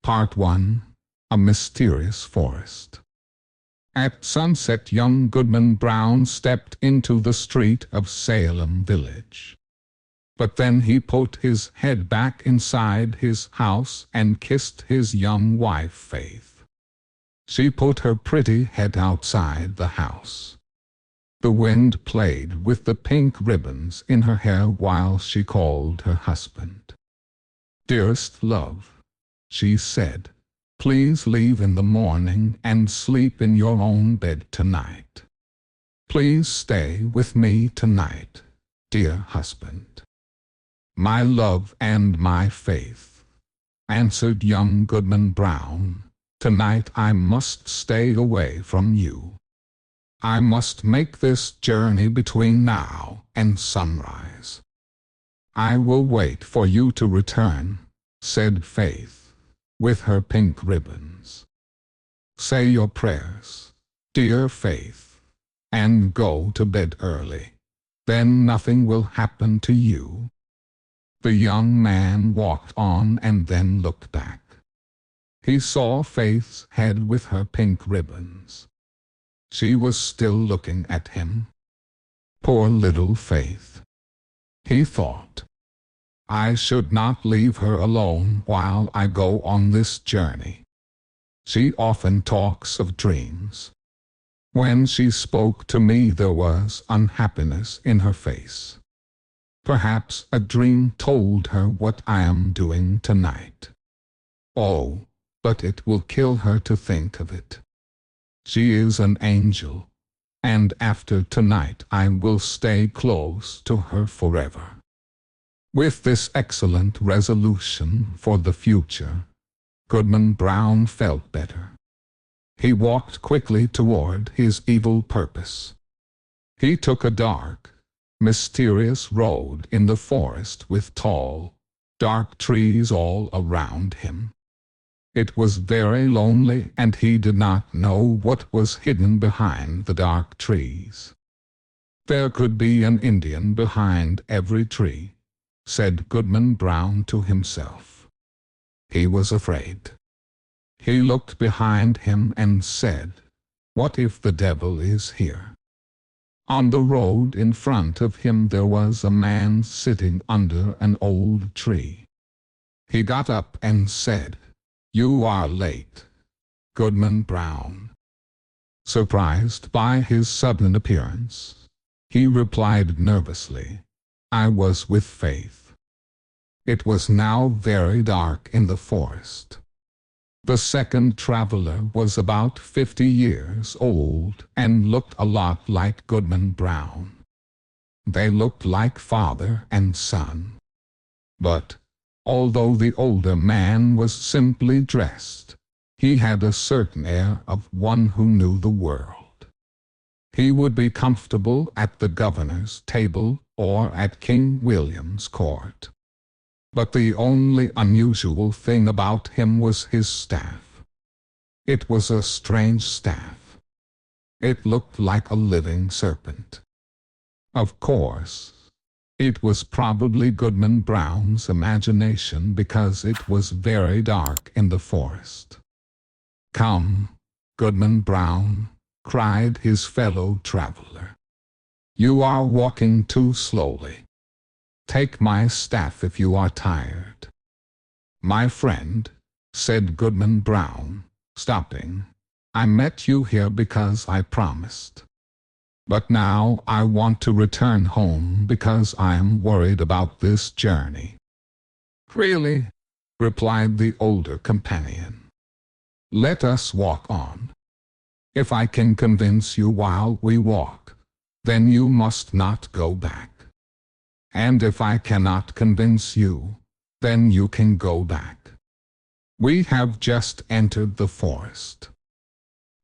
Part 1. A Mysterious Forest. At sunset, young Goodman Brown stepped into the street of Salem Village. But then he put his head back inside his house and kissed his young wife Faith. She put her pretty head outside the house. The wind played with the pink ribbons in her hair while she called her husband. "Dearest love," she said, "please leave in the morning and sleep in your own bed tonight. Please stay with me tonight, dear husband." "My love and my Faith," answered young Goodman Brown, "tonight I must stay away from you. I must make this journey between now and sunrise." "I will wait for you to return," said Faith, with her pink ribbons. "Say your prayers, dear Faith, and go to bed early. Then nothing will happen to you." The young man walked on and then looked back. He saw Faith's head with her pink ribbons. She was still looking at him. Poor little Faith, he thought. I should not leave her alone while I go on this journey. She often talks of dreams. When she spoke to me there was unhappiness in her face. Perhaps a dream told her what I am doing tonight. Oh, but it will kill her to think of it. She is an angel, and after tonight I will stay close to her forever. With this excellent resolution for the future, Goodman Brown felt better. He walked quickly toward his evil purpose. He took a dark, mysterious road in the forest with tall, dark trees all around him. It was very lonely, and he did not know what was hidden behind the dark trees. "There could be an Indian behind every tree," said Goodman Brown to himself. He was afraid. He looked behind him and said, "What if the devil is here?" On the road in front of him there was a man sitting under an old tree. He got up and said, "You are late, Goodman Brown." Surprised by his sudden appearance, he replied nervously, "I was with Faith." It was now very dark in the forest. The second traveler was about 50 years old and looked a lot like Goodman Brown. They looked like father and son. But, although the older man was simply dressed, he had a certain air of one who knew the world. He would be comfortable at the governor's table or at King William's court. But the only unusual thing about him was his staff. It was a strange staff. It looked like a living serpent. Of course, it was probably Goodman Brown's imagination because it was very dark in the forest. "Come, Goodman Brown," cried his fellow traveler. "You are walking too slowly. Take my staff if you are tired." "My friend," said Goodman Brown, stopping, "I met you here because I promised. But now I want to return home because I am worried about this journey." "Really?" replied the older companion. "Let us walk on. If I can convince you while we walk, then you must not go back. And if I cannot convince you, then you can go back. We have just entered the forest."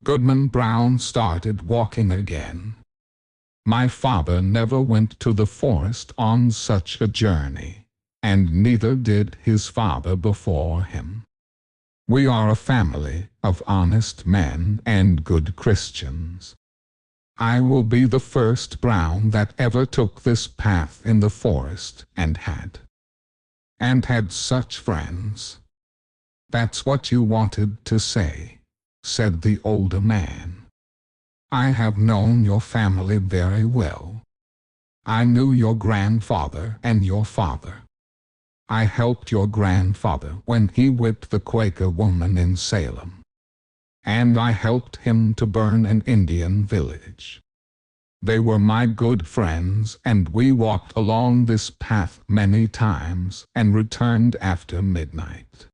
Goodman Brown started walking again. "My father never went to the forest on such a journey, and neither did his father before him. We are a family of honest men and good Christians. I will be the first Brown that ever took this path in the forest and had such friends. That's what you wanted to say, said the older man. I have known your family very well. I knew your grandfather and your father. I helped your grandfather when he whipped the Quaker woman in Salem. And I helped him to burn an Indian village. They were my good friends, and we walked along this path many times and returned after midnight.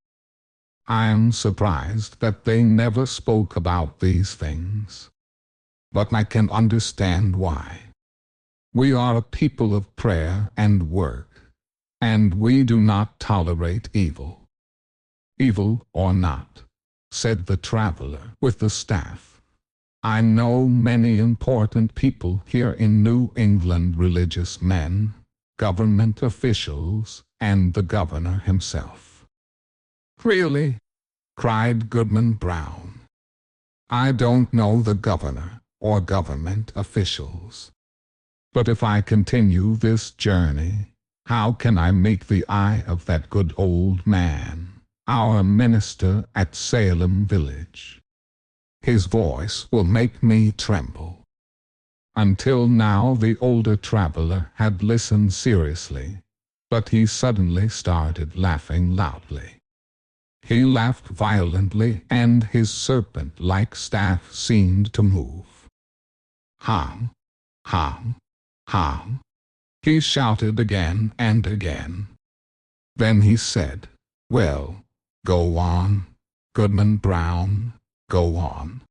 I am surprised that they never spoke about these things. But I can understand why. We are a people of prayer and work, and we do not tolerate evil. Evil or not, said the traveler with the staff. I know many important people here in New England, religious men, government officials, and the governor himself. Really? Cried Goodman Brown. I don't know the governor or government officials. But if I continue this journey, how can I meet the eye of that good old man, our minister at Salem Village? His voice will make me tremble. Until now the older traveler had listened seriously, but he suddenly started laughing loudly. He laughed violently, and his serpent-like staff seemed to move. Hum, hum, hum, he shouted again and again. Then he said, Well, go on, Goodman Brown, go on.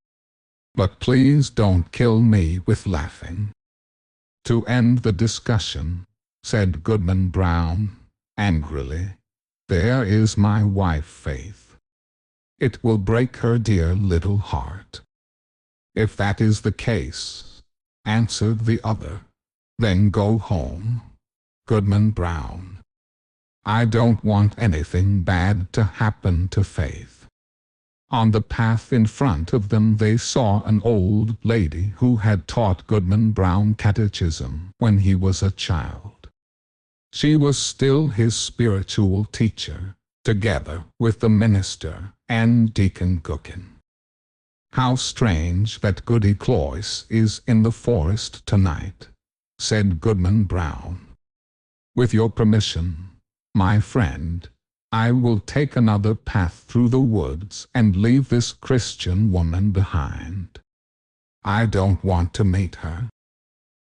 But please don't kill me with laughing. To end the discussion, said Goodman Brown, angrily, there is my wife Faith. It will break her dear little heart. If that is the case, answered the other, then go home, Goodman Brown. I don't want anything bad to happen to Faith. On the path in front of them they saw an old lady who had taught Goodman Brown catechism when he was a child. She was still his spiritual teacher, together with the minister and Deacon Gookin. How strange that Goody Cloyce is in the forest tonight, said Goodman Brown. With your permission, my friend, I will take another path through the woods and leave this Christian woman behind. I don't want to meet her.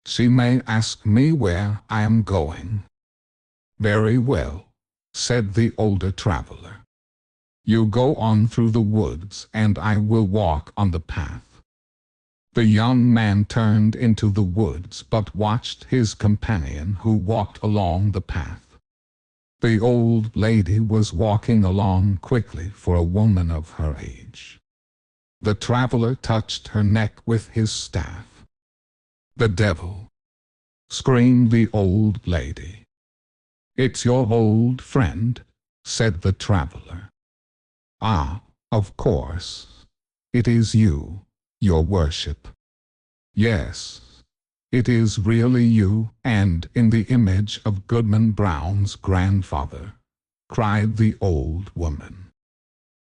She may ask me where I am going. Very well, said the older traveler. You go on through the woods and I will walk on the path. The young man turned into the woods but watched his companion who walked along the path. The old lady was walking along quickly for a woman of her age. The traveler touched her neck with his staff. The devil! Screamed the old lady. It's your old friend, said the traveler. Ah, of course. It is you, your worship. Yes, it is really you, and in the image of Goodman Brown's grandfather, cried the old woman.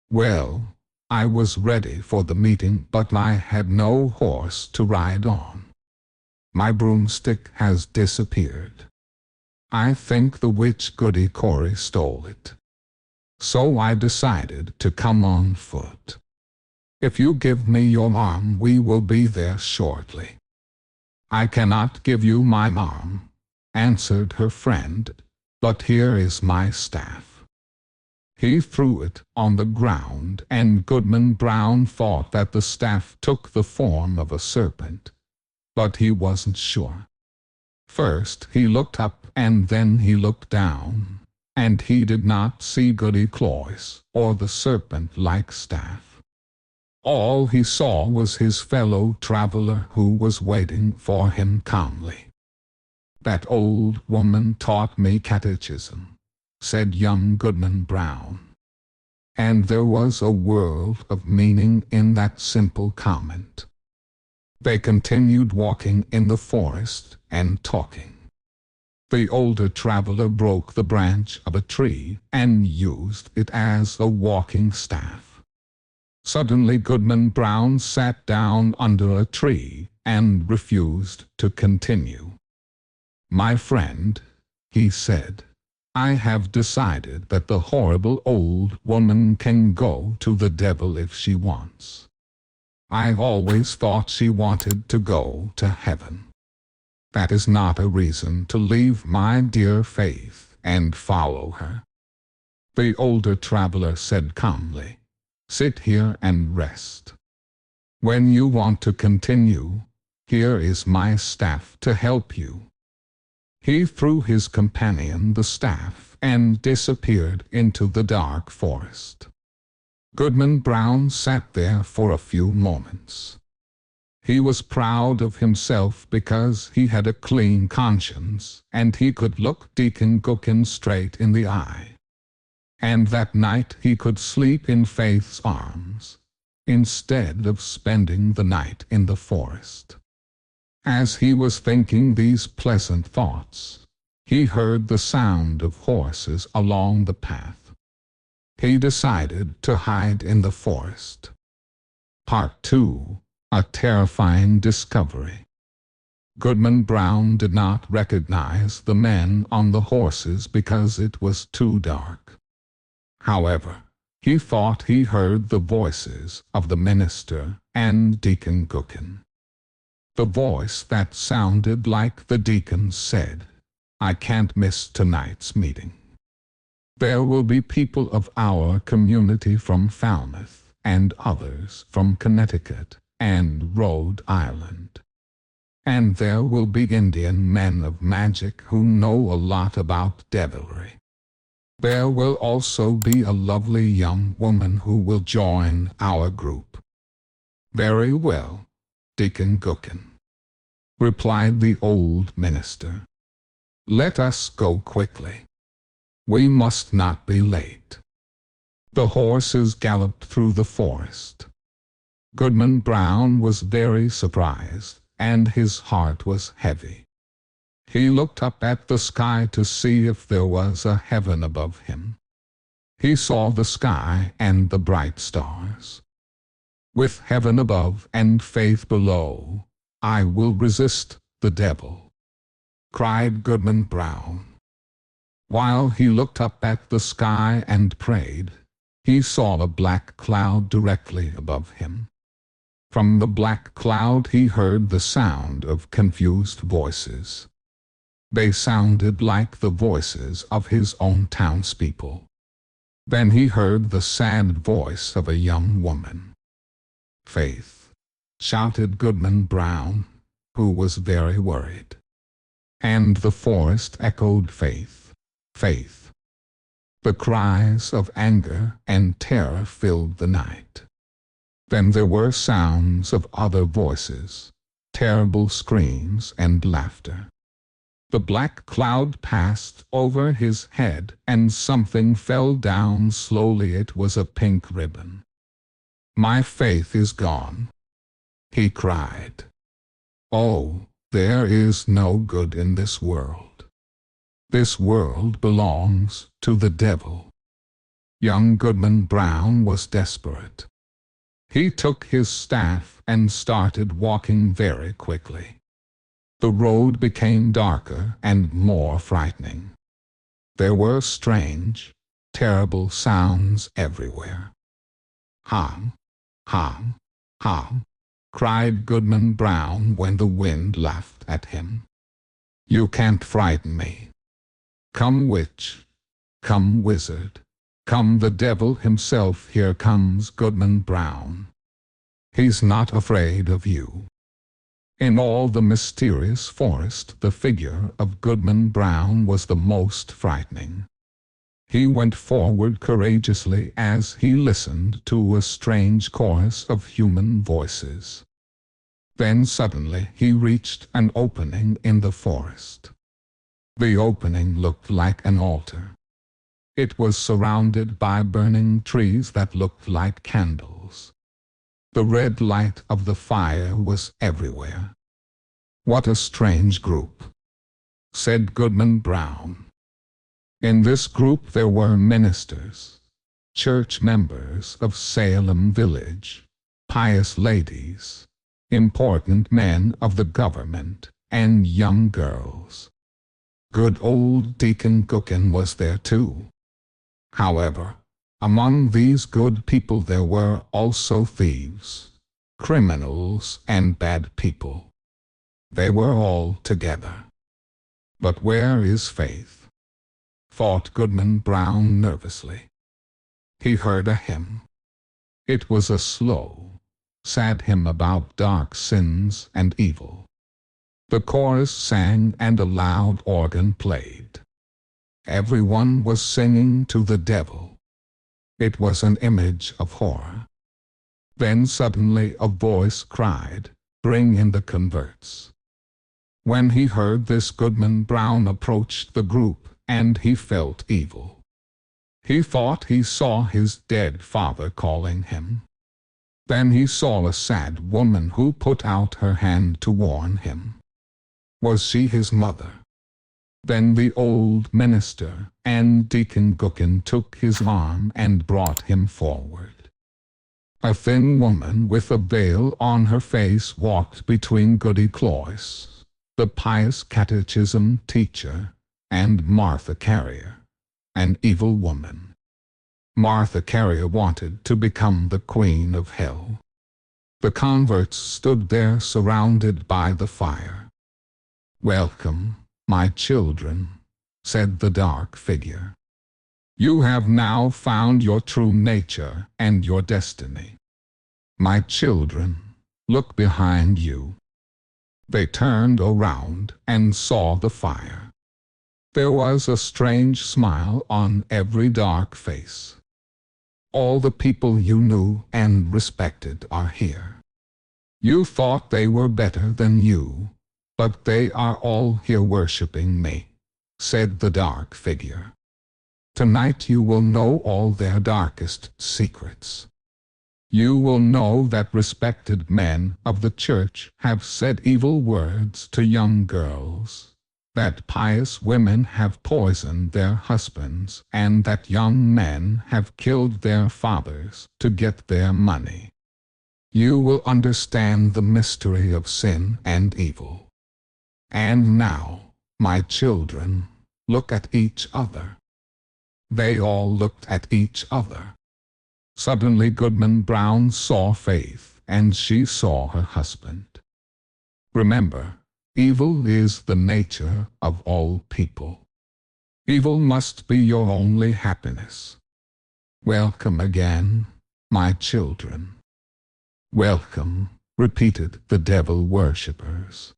Well, I was ready for the meeting, but I had no horse to ride on. My broomstick has disappeared. I think the witch Goody Cory stole it. So I decided to come on foot. If you give me your arm, we will be there shortly. I cannot give you my arm, answered her friend, but here is my staff. He threw it on the ground, and Goodman Brown thought that the staff took the form of a serpent, but he wasn't sure. First he looked up and then he looked down, and he did not see Goody Cloyce or the serpent-like staff. All he saw was his fellow traveler who was waiting for him calmly. That old woman taught me catechism, said young Goodman Brown. And there was a world of meaning in that simple comment. They continued walking in the forest and talking. The older traveler broke the branch of a tree and used it as a walking staff. Suddenly Goodman Brown sat down under a tree and refused to continue. "My friend," he said, "I have decided that the horrible old woman can go to the devil if she wants. I always thought she wanted to go to heaven. That is not a reason to leave my dear faith and follow her." The older traveler said calmly, "Sit here and rest. When you want to continue, here is my staff to help you." He threw his companion the staff and disappeared into the dark forest. Goodman Brown sat there for a few moments. He was proud of himself because he had a clean conscience and he could look Deacon Goodman straight in the eye. And that night he could sleep in Faith's arms, instead of spending the night in the forest. As he was thinking these pleasant thoughts, he heard the sound of horses along the path. He decided to hide in the forest. Part 2. A terrifying discovery. Goodman Brown did not recognize the men on the horses because it was too dark. However, he thought he heard the voices of the minister and Deacon Goodman. The voice that sounded like the deacon said, "I can't miss tonight's meeting. There will be people of our community from Falmouth and others from Connecticut and Rhode Island. And there will be Indian men of magic who know a lot about devilry. There will also be a lovely young woman who will join our group." "Very well, Deacon Goodman," replied the old minister. "Let us go quickly. We must not be late." The horses galloped through the forest. Goodman Brown was very surprised, and his heart was heavy. He looked up at the sky to see if there was a heaven above him. He saw the sky and the bright stars. "With heaven above and faith below, I will resist the devil," cried Goodman Brown. While he looked up at the sky and prayed, he saw a black cloud directly above him. From the black cloud he heard the sound of confused voices. They sounded like the voices of his own townspeople. Then he heard the sad voice of a young woman. "Faith!" shouted Goodman Brown, who was very worried. And the forest echoed, "Faith! Faith!" The cries of anger and terror filled the night. Then there were sounds of other voices, terrible screams and laughter. The black cloud passed over his head and something fell down slowly. It was a pink ribbon. "My faith is gone," he cried. "Oh, there is no good in this world. This world belongs to the devil." Young Goodman Brown was desperate. He took his staff and started walking very quickly. The road became darker and more frightening. There were strange, terrible sounds everywhere. "Hum, hum, hum," cried Goodman Brown when the wind laughed at him. "You can't frighten me. Come witch, come wizard, come the devil himself, here comes Goodman Brown. He's not afraid of you." In all the mysterious forest, the figure of Goodman Brown was the most frightening. He went forward courageously as he listened to a strange chorus of human voices. Then suddenly he reached an opening in the forest. The opening looked like an altar. It was surrounded by burning trees that looked like candles. The red light of the fire was everywhere. What a strange group! said Goodman Brown. In this group there were ministers, church members of Salem Village, pious ladies, important men of the government, and young girls. Good old Deacon Gookin was there too. However, among these good people there were also thieves, criminals, and bad people. They were all together. But where is faith? Thought Goodman Brown nervously. He heard a hymn. It was a slow, sad hymn about dark sins and evil. The chorus sang and a loud organ played. Everyone was singing to the devil. It was an image of horror. Then suddenly a voice cried, "Bring in the converts." When he heard this, Goodman Brown approached the group, and he felt evil. He thought he saw his dead father calling him. Then he saw a sad woman who put out her hand to warn him. Was she his mother? Then the old minister and Deacon Gookin took his arm and brought him forward. A thin woman with a veil on her face walked between Goody Cloyce, the pious catechism teacher, and Martha Carrier, an evil woman. Martha Carrier wanted to become the queen of hell. The converts stood there surrounded by the fire. "Welcome, my children," said the dark figure. "You have now found your true nature and your destiny. My children, look behind you." They turned around and saw the fire. There was a strange smile on every dark face. "All the people you knew and respected are here. You thought they were better than you, but they are all here worshiping me," said the dark figure. "Tonight you will know all their darkest secrets. You will know that respected men of the church have said evil words to young girls, that pious women have poisoned their husbands, and that young men have killed their fathers to get their money. You will understand the mystery of sin and evil. And now, my children, look at each other." They all looked at each other. Suddenly Goodman Brown saw Faith, and she saw her husband. Remember, evil is the nature of all people. Evil must be your only happiness. "Welcome again, my children." "Welcome," repeated the devil worshippers.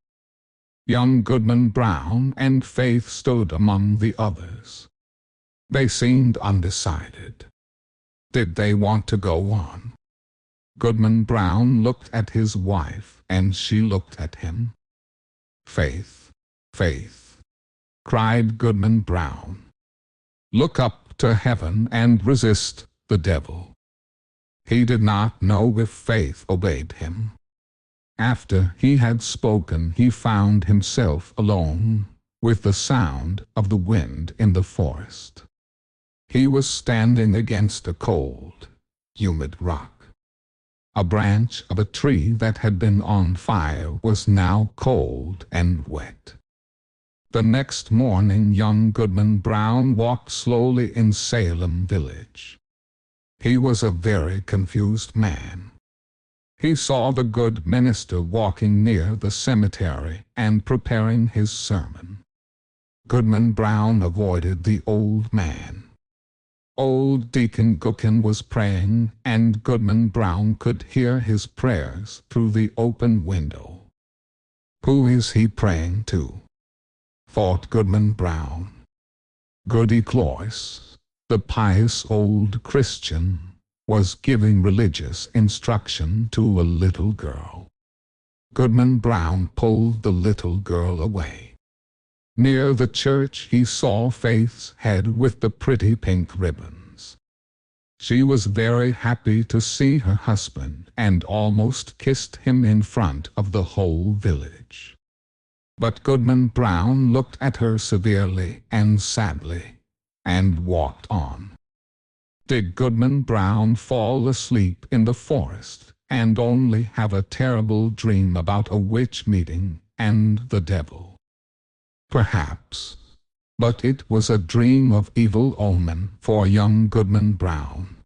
Young Goodman Brown and Faith stood among the others. They seemed undecided. Did they want to go on? Goodman Brown looked at his wife, and she looked at him. "Faith, Faith," cried Goodman Brown. "Look up to heaven and resist the devil." He did not know if Faith obeyed him. After he had spoken, he found himself alone, with the sound of the wind in the forest. He was standing against a cold, humid rock. A branch of a tree that had been on fire was now cold and wet. The next morning young Goodman Brown walked slowly in Salem Village. He was a very confused man. He saw the good minister walking near the cemetery and preparing his sermon. Goodman Brown avoided the old man. Old Deacon Gookin was praying, and Goodman Brown could hear his prayers through the open window. "Who is he praying to?" thought Goodman Brown. Goody Cloyce, the pious old Christian, was giving religious instruction to a little girl. Goodman Brown pulled the little girl away. Near the church he saw Faith's head with the pretty pink ribbons. She was very happy to see her husband and almost kissed him in front of the whole village. But Goodman Brown looked at her severely and sadly, and walked on. Did Goodman Brown fall asleep in the forest, and only have a terrible dream about a witch meeting and the devil? Perhaps. But it was a dream of evil omen for young Goodman Brown.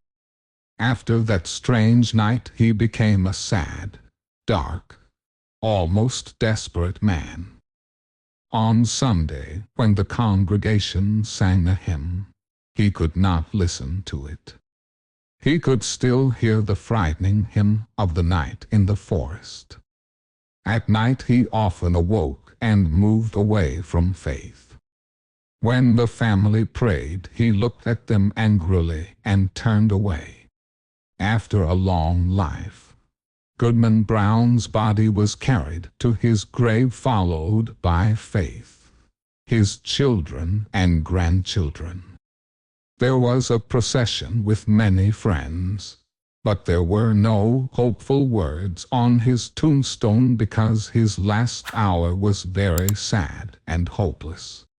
After that strange night he became a sad, dark, almost desperate man. On Sunday, when the congregation sang a hymn, he could not listen to it. He could still hear the frightening hymn of the night in the forest. At night he often awoke and moved away from faith. When the family prayed, he looked at them angrily and turned away. After a long life, Goodman Brown's body was carried to his grave, followed by faith, his children and grandchildren. There was a procession with many friends, but there were no hopeful words on his tombstone because his last hour was very sad and hopeless.